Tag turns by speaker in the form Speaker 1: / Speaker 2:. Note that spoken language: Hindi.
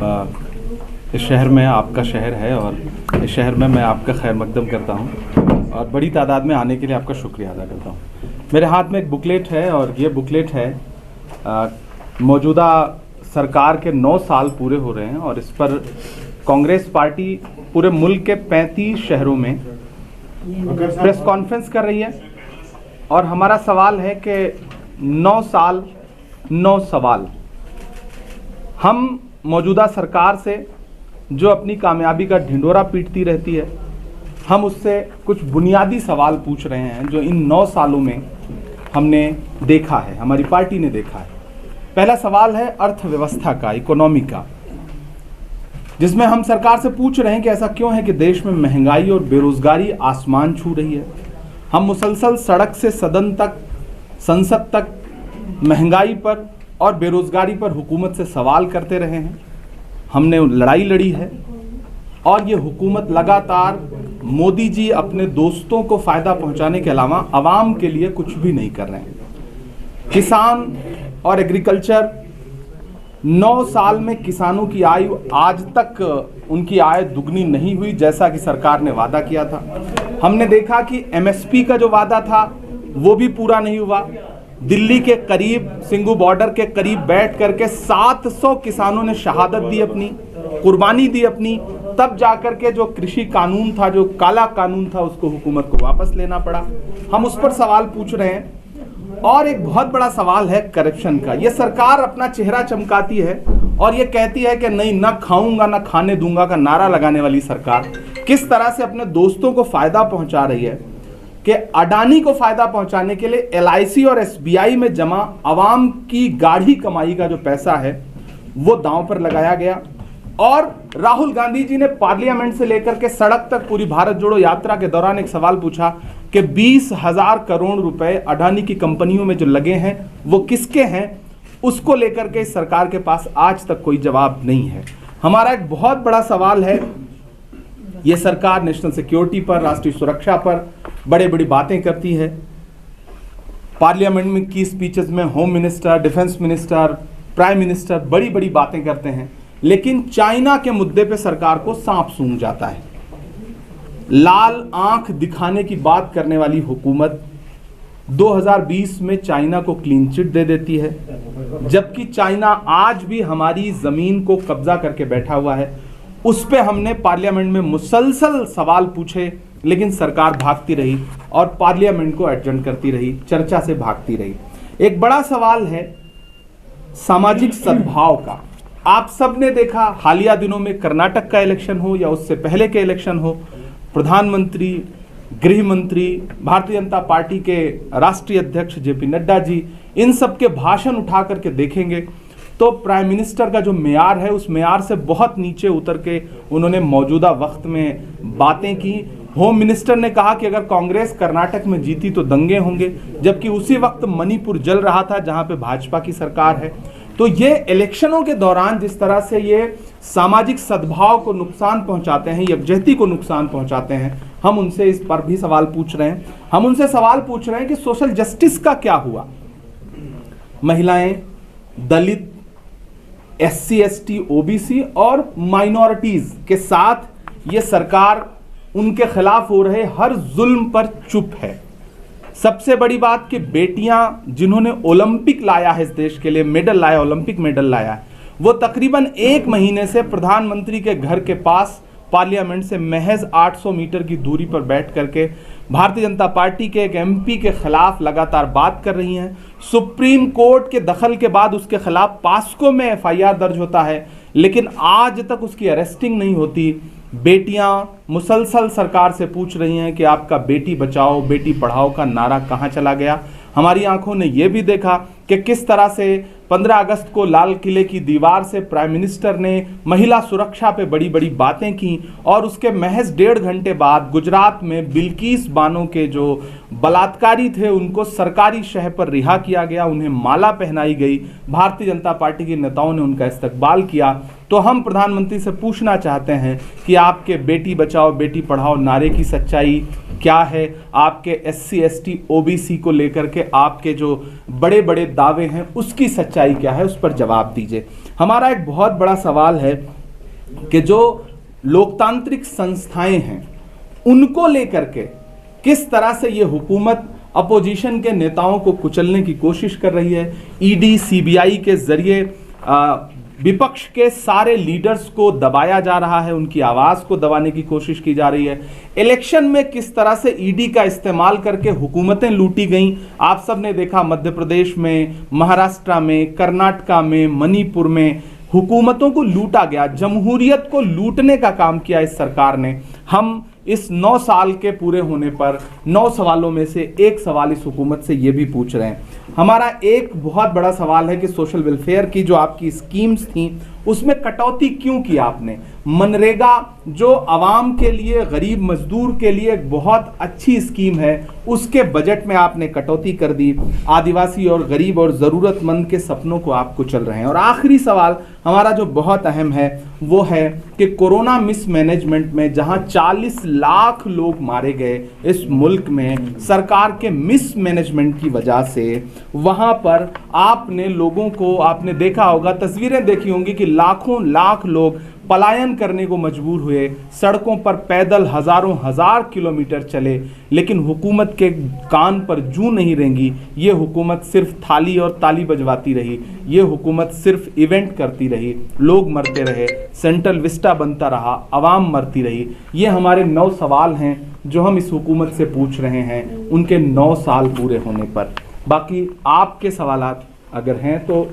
Speaker 1: इस शहर में आपका शहर है और इस शहर में मैं आपका खैर मकदम करता हूँ और बड़ी तादाद में आने के लिए आपका शुक्रिया अदा करता हूँ। मेरे हाथ में एक बुकलेट है और ये बुकलेट है मौजूदा सरकार के 9 साल पूरे हो रहे हैं और इस पर कांग्रेस पार्टी पूरे मुल्क के 35 शहरों में प्रेस कॉन्फ्रेंस कर रही है और हमारा सवाल है कि 9 साल 9 सवाल। हम मौजूदा सरकार से जो अपनी कामयाबी का ढिंढोरा पीटती रहती है, हम उससे कुछ बुनियादी सवाल पूछ रहे हैं जो इन 9 सालों में हमने देखा है, हमारी पार्टी ने देखा है। पहला सवाल है अर्थव्यवस्था का, इकोनॉमी का, जिसमें हम सरकार से पूछ रहे हैं कि ऐसा क्यों है कि देश में महंगाई और बेरोजगारी आसमान छू रही है। हम मुसलसल सड़क से सदन तक, संसद तक महंगाई पर और बेरोजगारी पर हुकूमत से सवाल करते रहे हैं। हमने लड़ाई लड़ी है और ये हुकूमत लगातार मोदी जी अपने दोस्तों को फ़ायदा पहुंचाने के अलावा आवाम के लिए कुछ भी नहीं कर रहे हैं। किसान और एग्रीकल्चर, 9 साल में किसानों की आयु आज तक उनकी आय दुगनी नहीं हुई जैसा कि सरकार ने वादा किया था। हमने देखा कि एमएसपी का जो वादा था वो भी पूरा नहीं हुआ। दिल्ली के करीब, सिंघू बॉर्डर के करीब बैठ करके 700 किसानों ने शहादत दी, अपनी कुर्बानी दी अपनी, तब जाकर के जो कृषि कानून था, जो काला कानून था, उसको हुकूमत को वापस लेना पड़ा। हम उस पर सवाल पूछ रहे हैं। और एक बहुत बड़ा सवाल है करप्शन का। ये सरकार अपना चेहरा चमकाती है और ये कहती है कि नहीं, ना खाऊंगा ना खाने दूंगा का नारा लगाने वाली सरकार किस तरह से अपने दोस्तों को फायदा पहुंचा रही है कि अडानी को फायदा पहुंचाने के लिए LIC और SBI में जमा आवाम की गाढ़ी कमाई का जो पैसा है वो दांव पर लगाया गया। और राहुल गांधी जी ने पार्लियामेंट से लेकर के सड़क तक पूरी भारत जोड़ो यात्रा के दौरान एक सवाल पूछा कि 20,000 करोड़ रुपए अडानी की कंपनियों में जो लगे हैं वो किसके हैं। उसको लेकर के सरकार के पास आज तक कोई जवाब नहीं है। हमारा एक बहुत बड़ा सवाल है, ये सरकार नेशनल सिक्योरिटी पर, राष्ट्रीय सुरक्षा पर बड़े बड़ी बातें करती है। पार्लियामेंट में की स्पीचेस में home minister, defence minister, prime minister बड़ी बड़ी बातें करते हैं, लेकिन चाइना के मुद्दे पे सरकार को सांप सूंघ जाता है। लाल आंख दिखाने की बात करने वाली हुकूमत 2020 में चाइना को क्लीन चिट दे देती है, जबकि चाइना आज भी हमारी जमीन को कब्जा करके बैठा हुआ है। उस पे हमने पार्लियामेंट में मुसलसल सवाल पूछे, लेकिन सरकार भागती रही और पार्लियामेंट को एडजर्न करती रही, चर्चा से भागती रही। एक बड़ा सवाल है सामाजिक सद्भाव का। आप सब ने देखा, हालिया दिनों में कर्नाटक का इलेक्शन हो या उससे पहले के इलेक्शन हो, प्रधानमंत्री, गृह मंत्री, भारतीय जनता पार्टी के राष्ट्रीय अध्यक्ष JP नड्डा जी, इन सब के भाषण उठा करके देखेंगे तो प्राइम मिनिस्टर का जो मेयार है उस मेयार से बहुत नीचे उतर के उन्होंने मौजूदा वक्त में बातें की। होम मिनिस्टर ने कहा कि अगर कांग्रेस कर्नाटक में जीती तो दंगे होंगे, जबकि उसी वक्त मणिपुर जल रहा था जहां पे भाजपा की सरकार है। तो ये इलेक्शनों के दौरान जिस तरह से ये सामाजिक सद्भाव को नुकसान पहुंचाते हैं, यकजहती को नुकसान पहुंचाते हैं, हम उनसे इस पर भी सवाल पूछ रहे हैं। हम उनसे सवाल पूछ रहे हैं कि सोशल जस्टिस का क्या हुआ। महिलाएं, दलित, SC ST OBC और माइनॉरिटीज के साथ ये सरकार उनके खिलाफ हो रहे हर जुल्म पर चुप है। सबसे बड़ी बात कि बेटियां जिन्होंने ओलंपिक लाया है इस देश के लिए, मेडल लाया, ओलंपिक मेडल लाया है, वो तकरीबन 1 महीने से प्रधानमंत्री के घर के पास पार्लियामेंट से महज 800 मीटर की दूरी पर बैठ करके भारतीय जनता पार्टी के एक MP के खिलाफ लगातार बात कर रही हैं। सुप्रीम कोर्ट के दखल के बाद उसके खिलाफ पास्को में FIR दर्ज होता है, लेकिन आज तक उसकी अरेस्टिंग नहीं होती। बेटियां मुसलसल सरकार से पूछ रही हैं कि आपका बेटी बचाओ बेटी पढ़ाओ का नारा कहां चला गया। हमारी आंखों ने यह भी देखा कि किस तरह से 15 अगस्त को लाल किले की दीवार से प्राइम मिनिस्टर ने महिला सुरक्षा पे बड़ी बड़ी बातें की और उसके महज 1.5 घंटे बाद गुजरात में बिल्किस बानो के जो बलात्कारी थे उनको सरकारी शह पर रिहा किया गया, उन्हें माला पहनाई गई। भारतीय जनता पार्टी के नेताओं ने उनका इस्तकबाल किया। तो हम प्रधानमंत्री से पूछना चाहते हैं कि आपके बेटी बचाओ बेटी पढ़ाओ नारे की सच्चाई क्या है, आपके SC ST OBC को लेकर के आपके जो बड़े बड़े दावे हैं उसकी सच्चाई क्या है, उस पर जवाब दीजिए। हमारा एक बहुत बड़ा सवाल है कि जो लोकतांत्रिक संस्थाएं हैं उनको लेकर के किस तरह से ये हुकूमत अपोजिशन के नेताओं को कुचलने की कोशिश कर रही है। ईडी सीबीआई के जरिए विपक्ष के सारे लीडर्स को दबाया जा रहा है, उनकी आवाज़ को दबाने की कोशिश की जा रही है। इलेक्शन में किस तरह से ईडी का इस्तेमाल करके हुकूमतें लूटी गईं, आप सब ने देखा। मध्य प्रदेश में, महाराष्ट्र में, कर्नाटका में, मणिपुर में हुकूमतों को लूटा गया, जमहूरियत को लूटने का काम किया इस सरकार ने। हम इस 9 साल के पूरे होने पर 9 सवालों में से एक सवाल इस हुकूमत से ये भी पूछ रहे हैं। हमारा एक बहुत बड़ा सवाल है कि सोशल वेलफेयर की जो आपकी स्कीम्स थी उसमें कटौती क्यों की आपने। मनरेगा जो आवाम के लिए, गरीब मजदूर के लिए एक बहुत अच्छी स्कीम है, उसके बजट में आपने कटौती कर दी। आदिवासी और गरीब और ज़रूरतमंद के सपनों को आप कुचल रहे हैं। और आखिरी सवाल हमारा जो बहुत अहम है वो है कि कोरोना मिसमैनेजमेंट में जहां 40 लाख लोग मारे गए इस मुल्क में सरकार के मिसमैनेजमेंट की वजह से, वहां पर आपने लोगों को, आपने देखा होगा, तस्वीरें देखी होंगी कि लाखों लाख लोग पलायन करने को मजबूर हुए, सड़कों पर पैदल हजारों हजार किलोमीटर चले, लेकिन हुकूमत के कान पर जूं नहीं रेंगी। ये हुकूमत सिर्फ थाली और ताली बजवाती रही, ये हुकूमत सिर्फ इवेंट करती रही, लोग मरते रहे, सेंट्रल विस्टा बनता रहा, आवाम मरती रही। ये हमारे 9 सवाल हैं जो हम इस हुकूमत से पूछ रहे हैं उनके 9 साल पूरे होने पर। बाकी आपके सवालात अगर हैं तो